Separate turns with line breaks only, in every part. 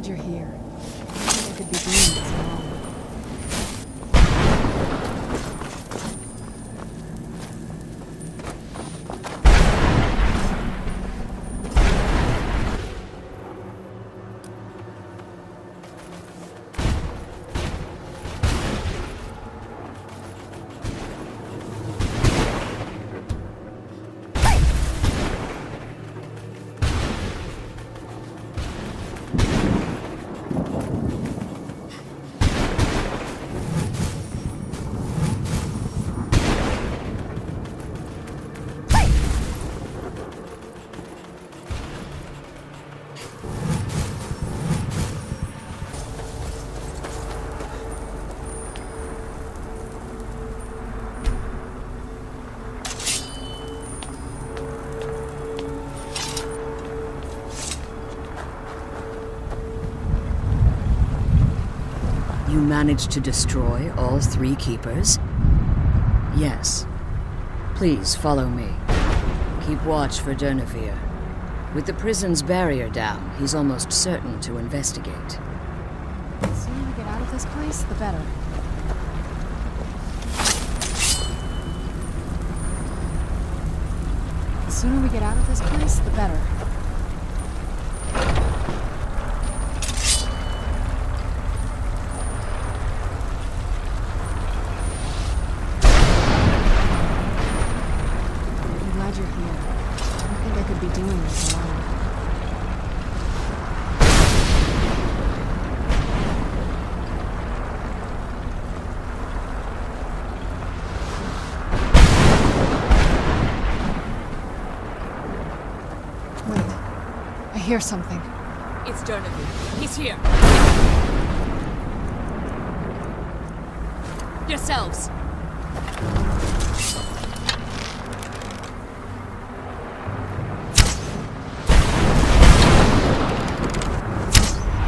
glad you're here. I think I could be doing this alone.
You managed to destroy all 3 keepers? Yes. Please follow me. Keep watch for Durnevere. With the prison's barrier down, he's almost certain to investigate.
The sooner we get out of this place, the better. The sooner we get out of this place, the better. I hear something.
It's Durnevere. He's here. Yourselves.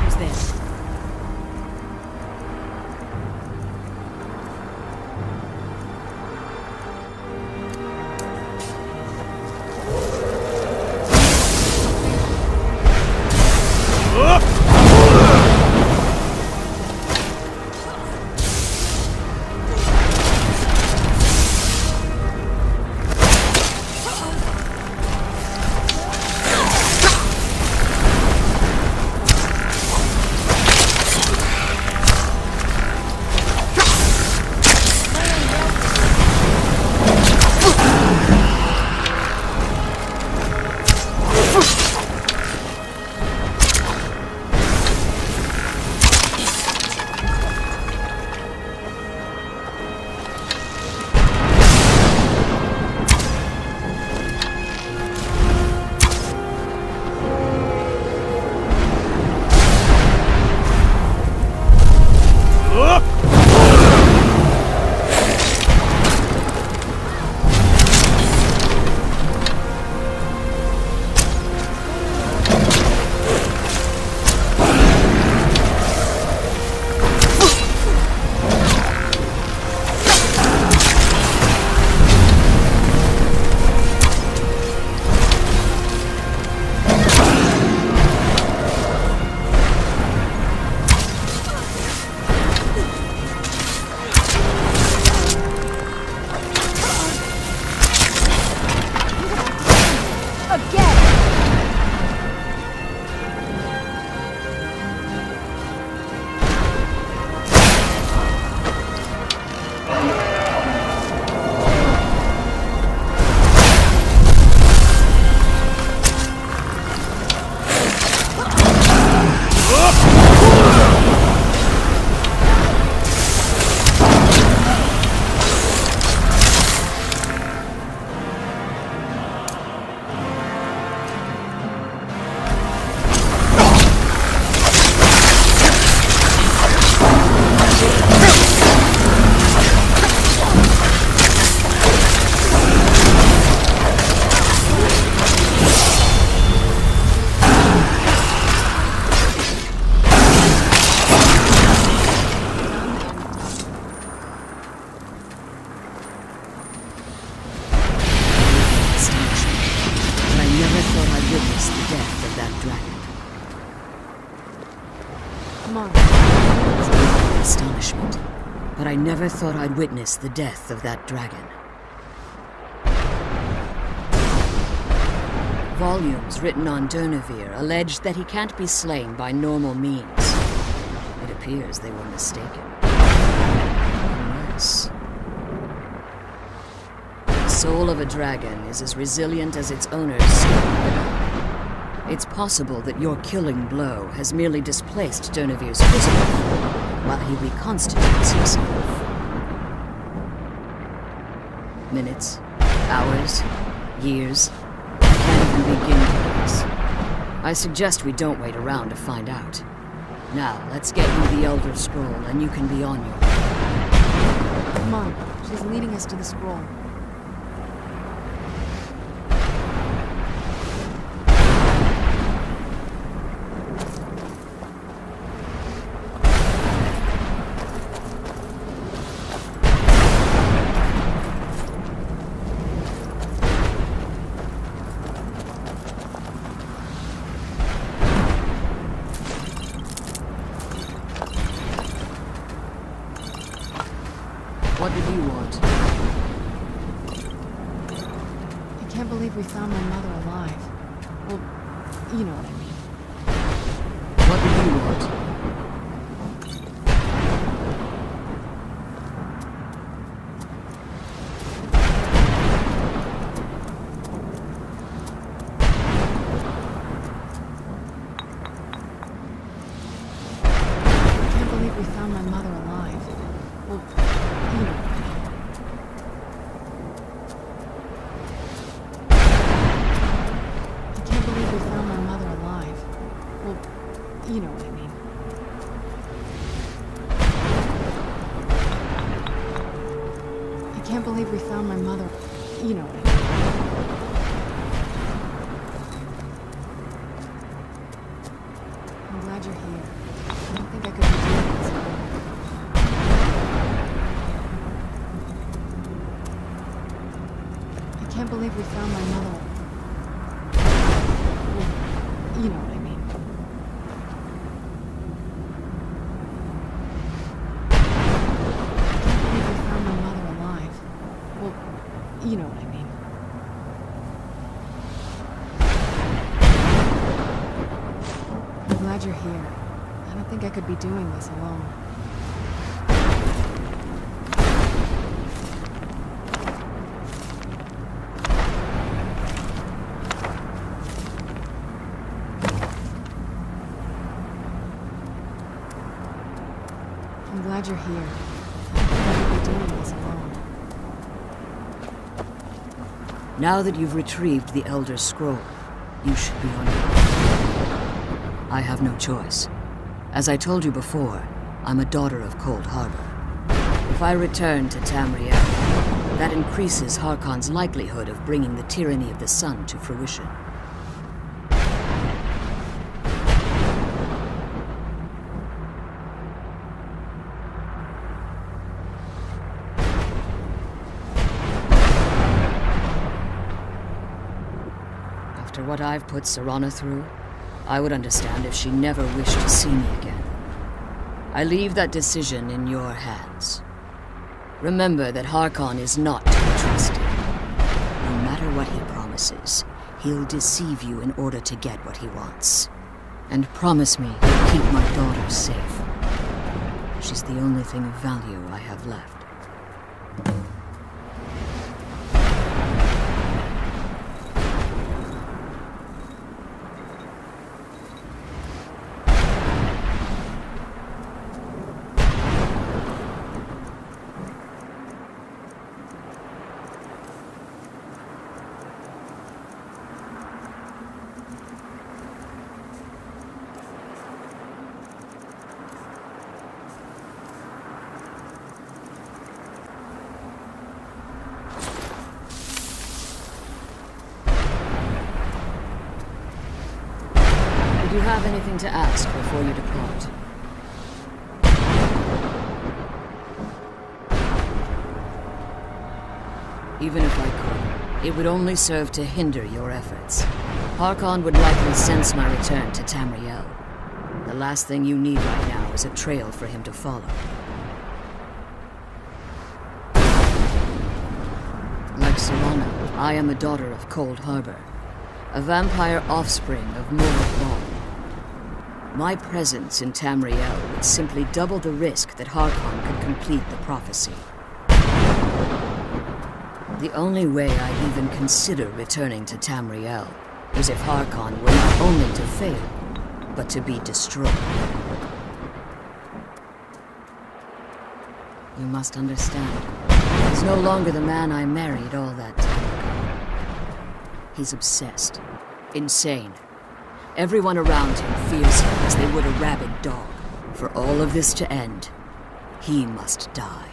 Who's there?
Come on.
Astonishment. But I never thought I'd witness the death of that dragon. Volumes written on Durnevere allege that he can't be slain by normal means. It appears they were mistaken. Unless... the soul of a dragon is as resilient as its owner's soul. It's possible that your killing blow has merely displaced Durnevere's physical form while he reconstitutes himself. Minutes, hours, years... I can't even begin to guess. I suggest we don't wait around to find out. Now, let's get you the Elder Scroll, and you can be on your way.
Come on. She's leading us to the scroll.
What did you want?
I can't believe we found my mother alive. Well, you know what I mean.
What did you want?
I can't believe we found my mother alive. Well, you know what I mean. I can't believe we found my mother alive. Well, you know what I mean. I can't believe we found my mother. You know what I mean. I'm glad you're here. I don't think I could be doing this alone. I can't believe we found my mother. Well, you know what I mean. I can't believe we found my mother alive. Well, you know what I mean. I'm glad you're here. I don't think I could be doing this alone. I'm glad you're here. I don't think I could be doing this alone.
Now that you've retrieved the Elder Scroll, you should be on your way. I have no choice. As I told you before, I'm a daughter of Cold Harbor. If I return to Tamriel, that increases Harkon's likelihood of bringing the tyranny of the sun to fruition. After what I've put Serana through, I would understand if she never wished to see me again. I leave that decision in your hands. Remember that Harkon is not to be trusted. No matter what he promises, he'll deceive you in order to get what he wants. And promise me you'll keep my daughter safe. She's the only thing of value I have left. Do you have anything to ask before you depart? Even if I could, it would only serve to hinder your efforts. Harkon would likely sense my return to Tamriel. The last thing you need right now is a trail for him to follow. Like Serana, I am a daughter of Cold Harbor, a vampire offspring of Morag. My presence in Tamriel would simply double the risk that Harkon could complete the prophecy. The only way I'd even consider returning to Tamriel was if Harkon were not only to fail, but to be destroyed. You must understand, he's no longer the man I married all that time ago. He's obsessed, insane. Everyone around him fears him as they would a rabid dog. For all of this to end, he must die.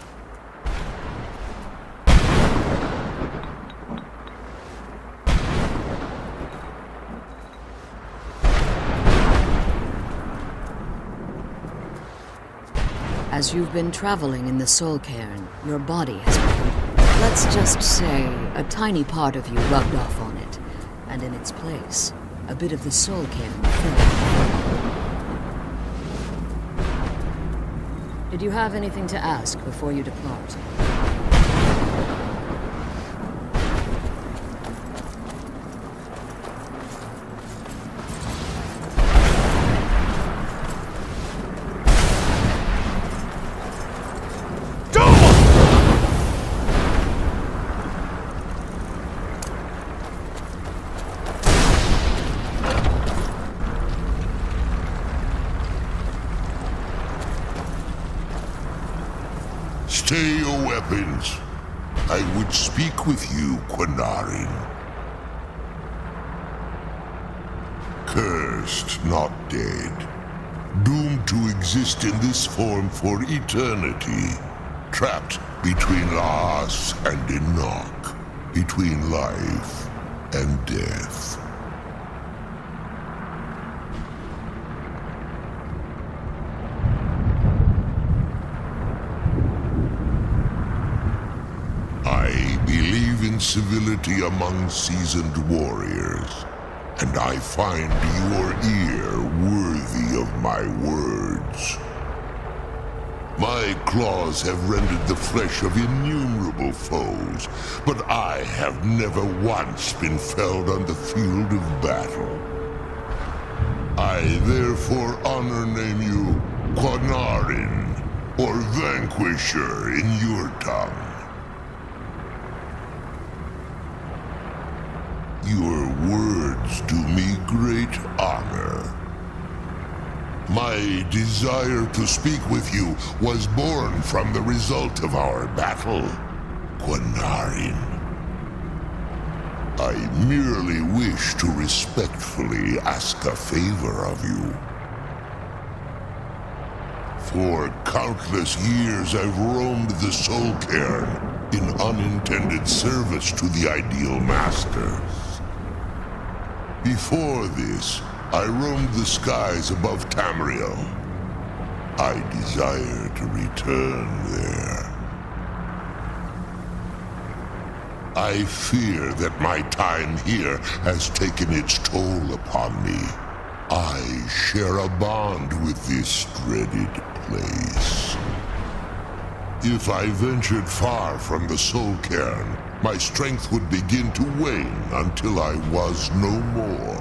As you've been traveling in the Soul Cairn, your body has become, let's just say, a tiny part of you rubbed off on it, and in its place, a bit of the Soul Cairn fell. Did you have anything to ask before you depart?
Stay your weapons. I would speak with you, Quinarin. Cursed, not dead. Doomed to exist in this form for eternity. Trapped between Laas and Enoch. Between life and death. Civility among seasoned warriors, and I find your ear worthy of my words. My claws have rended the flesh of innumerable foes, but I have never once been felled on the field of battle. I therefore honor name you Quinarin, or Vanquisher in your tongue. Your words do me great honor. My desire to speak with you was born from the result of our battle, Quinarin. I merely wish to respectfully ask a favor of you. For countless years I've roamed the Soul Cairn in unintended service to the Ideal Masters. Before this, I roamed the skies above Tamriel. I desire to return there. I fear that my time here has taken its toll upon me. I share a bond with this dreaded place. If I ventured far from the Soul Cairn, my strength would begin to wane until I was no more.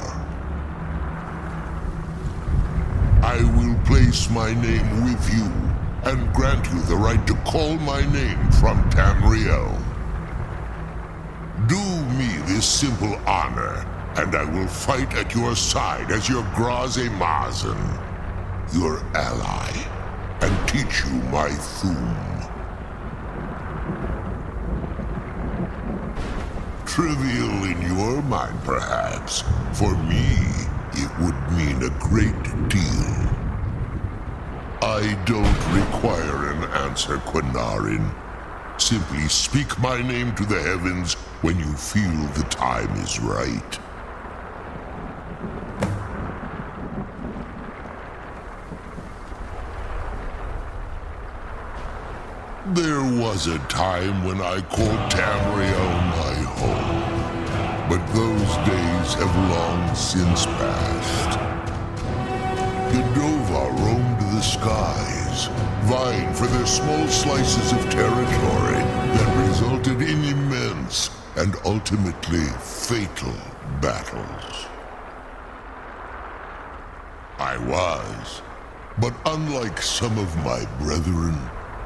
I will place my name with you and grant you the right to call my name from Tamriel. Do me this simple honor, and I will fight at your side as your Graze Mazen, your ally, and teach you my Thum. Trivial in your mind, perhaps. For me, it would mean a great deal. I don't require an answer, Quinarin. Simply speak my name to the heavens when you feel the time is right. There was a time when I called Tamriel my home, but those days have long since passed. the skies, vying for their small slices of territory that resulted in immense and ultimately fatal battles. I was, but unlike some of my brethren,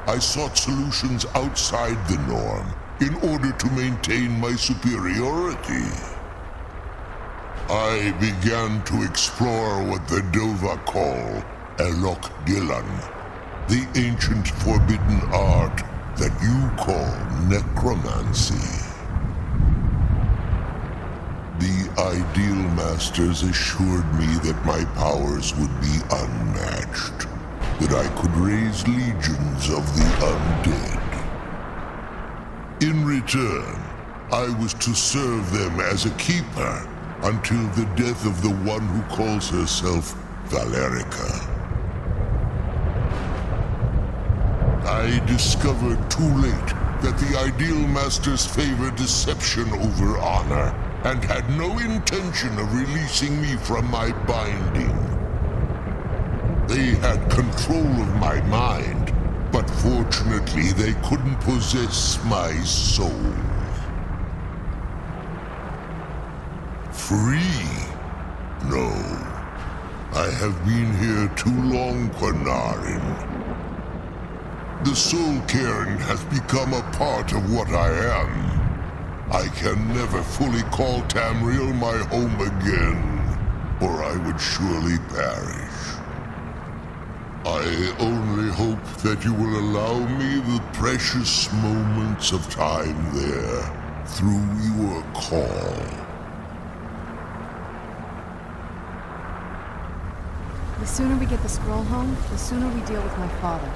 I sought solutions outside the norm in order to maintain my superiority. I began to explore what the Dova call Elok Gillan, the ancient forbidden art that you call necromancy. The Ideal Masters assured me that my powers would be unmatched, that I could raise legions of the undead. In return, I was to serve them as a keeper until the death of the one who calls herself Valerica. I discovered too late that the Ideal Masters favor deception over honor, and had no intention of releasing me from my binding. They had control of my mind, but fortunately they couldn't possess my soul. Free? No. I have been here too long, Quanarin. The Soul Cairn has become a part of what I am. I can never fully call Tamriel my home again, or I would surely perish. I only hope that you will allow me the precious moments of time there through your call.
The sooner we get the scroll home, the sooner we deal with my father.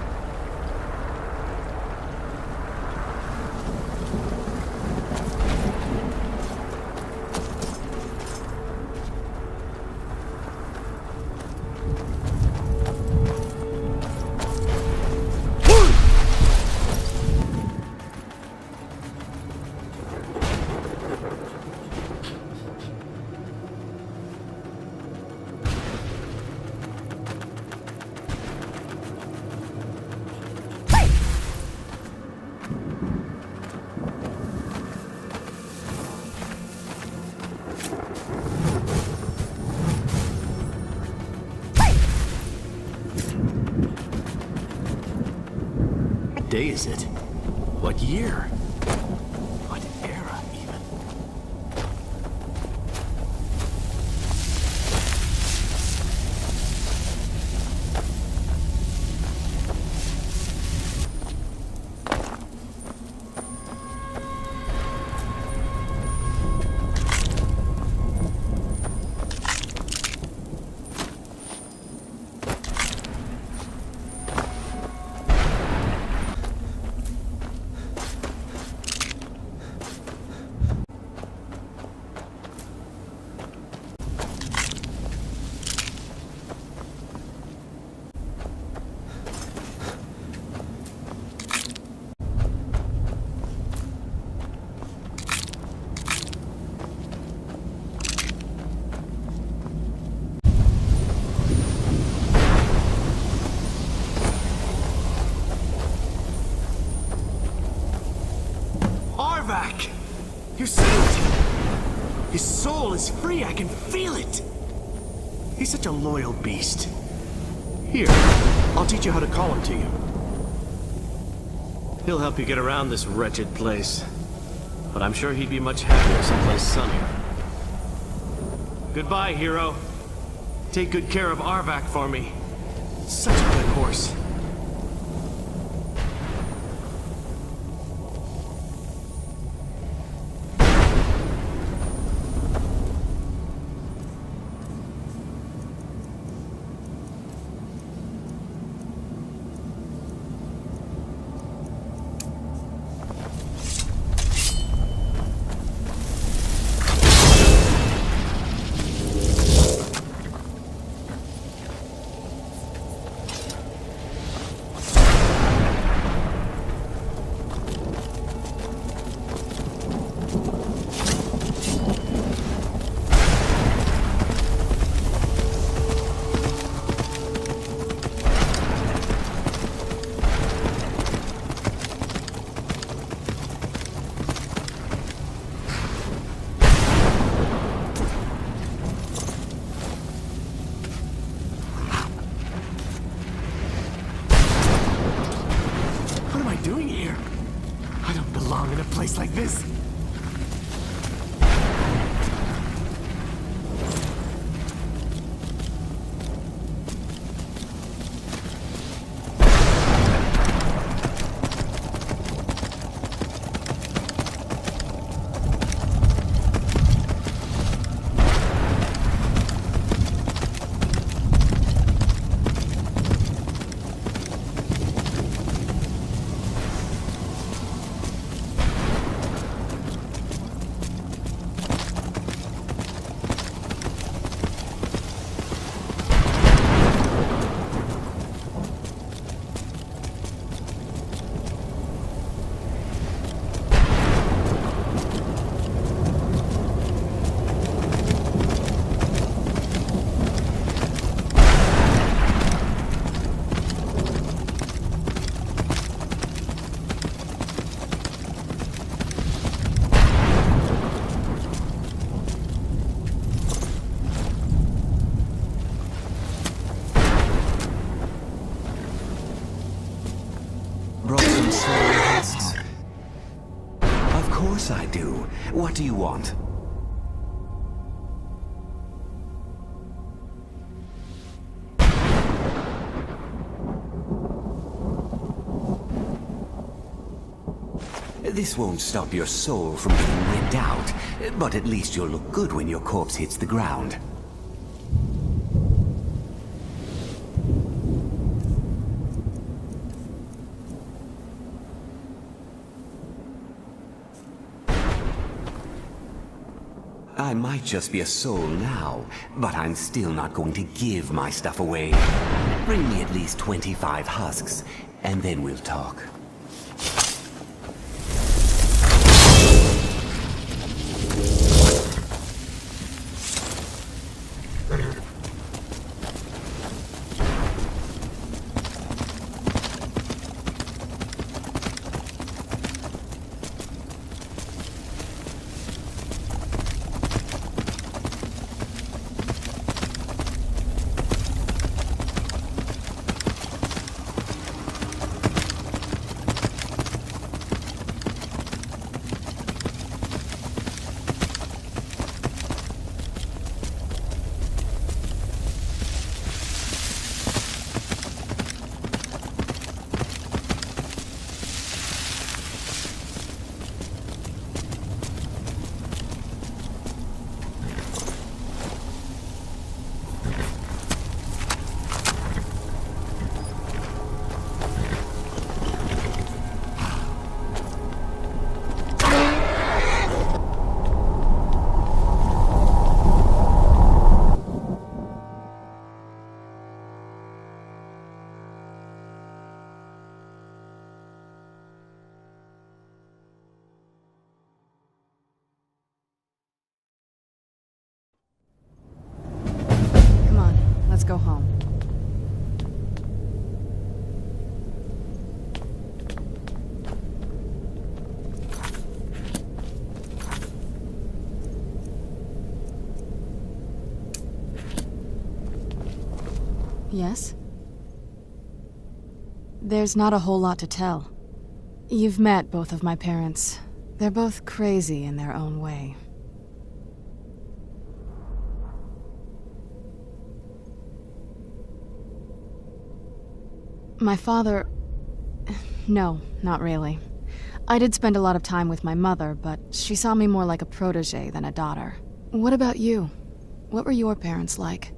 What day is it? What year? What era, even? You saved him! His soul is free, I can feel it! He's such a loyal beast. Here, I'll teach you how to call him to you. He'll help you get around this wretched place. But I'm sure he'd be much happier someplace sunnier. Goodbye, hero. Take good care of Arvak for me. Such a good horse. place like this.
Brought some soul husks. Of course I do. What do you want? This won't stop your soul from getting ripped out, but at least you'll look good when your corpse hits the ground. I might just be a soul now, but I'm still not going to give my stuff away. Bring me at least 25 husks, and then we'll talk.
Let's go home. Yes? There's not a whole lot to tell. You've met both of my parents. They're both crazy in their own way. My father... No, not really. I did spend a lot of time with my mother, but she saw me more like a protege than a daughter. What about you? What were your parents like?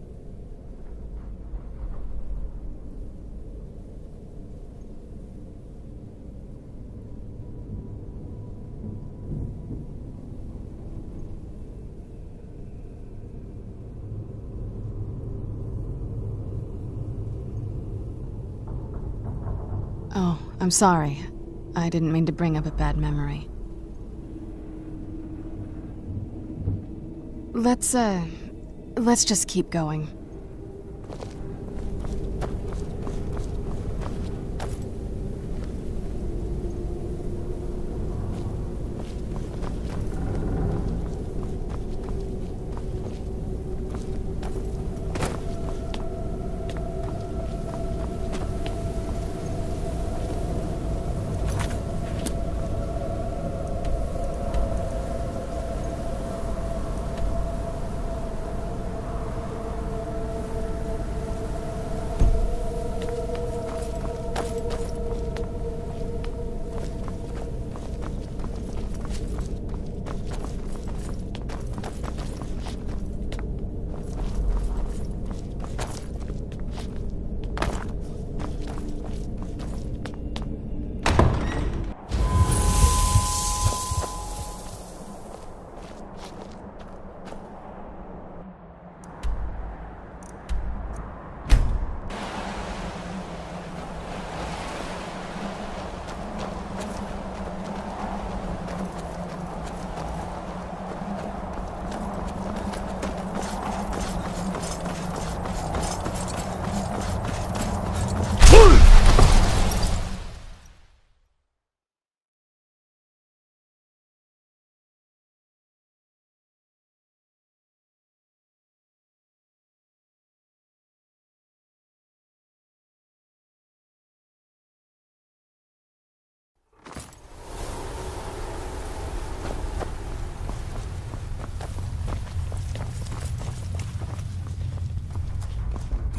Oh, I'm sorry. I didn't mean to bring up a bad memory. Let's just keep going.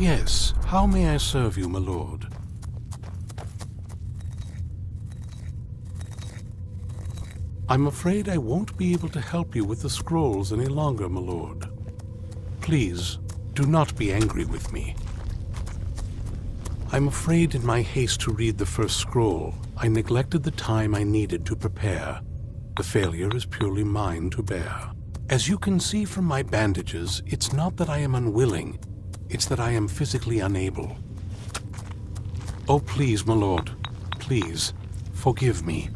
Yes, how may I serve you, my lord? I'm afraid I won't be able to help you with the scrolls any longer, my lord. Please, do not be angry with me. I'm afraid in my haste to read the first scroll, I neglected the time I needed to prepare. The failure is purely mine to bear. As you can see from my bandages, it's not that I am unwilling, it's that I am physically unable. Oh, please, my lord, please, forgive me.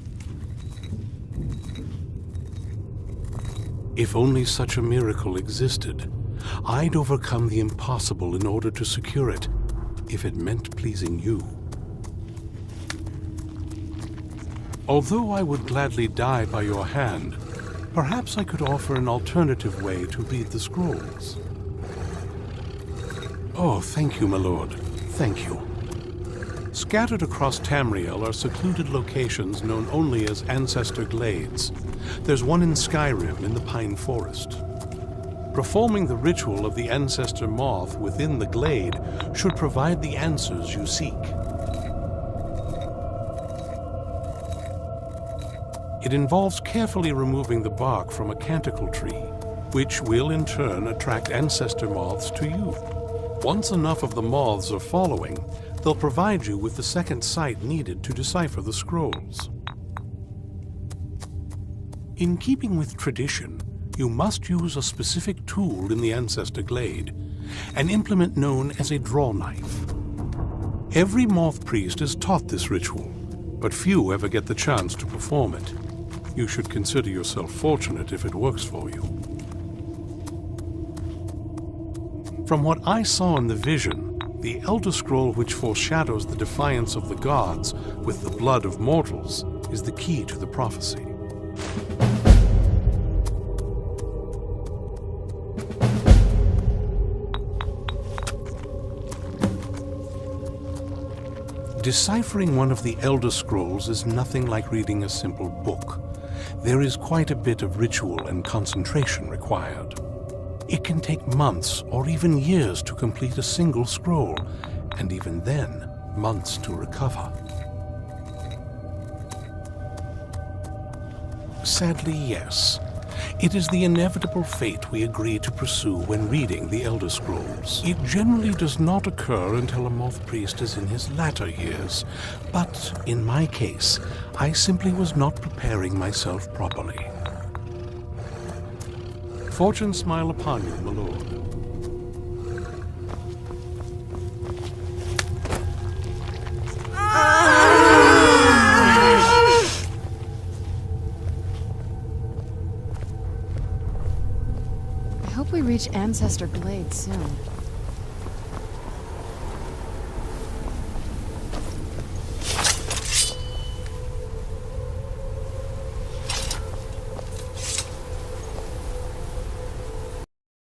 If only such a miracle existed, I'd overcome the impossible in order to secure it, if it meant pleasing you. Although I would gladly die by your hand, perhaps I could offer an alternative way to read the scrolls. Oh, thank you, my lord. Thank you. Scattered across Tamriel are secluded locations known only as Ancestor Glades. There's one in Skyrim in the Pine Forest. Performing the ritual of the Ancestor Moth within the glade should provide the answers you seek. It involves carefully removing the bark from a canticle tree, which will in turn attract ancestor moths to you. Once enough of the moths are following, they'll provide you with the second sight needed to decipher the scrolls. In keeping with tradition, you must use a specific tool in the Ancestor Glade, an implement known as a draw knife. Every moth priest is taught this ritual, but few ever get the chance to perform it. You should consider yourself fortunate if it works for you. From what I saw in the vision, the Elder Scroll which foreshadows the defiance of the gods with the blood of mortals is the key to the prophecy. Deciphering one of the Elder Scrolls is nothing like reading a simple book. There is quite a bit of ritual and concentration required. It can take months or even years to complete a single scroll, and even then, months to recover. Sadly, yes. It is the inevitable fate we agree to pursue when reading the Elder Scrolls. It generally does not occur until a moth priest is in his latter years, but in my case, I simply was not preparing myself properly. Fortune smile upon you, my lord.
I hope we reach Ancestor Glade soon.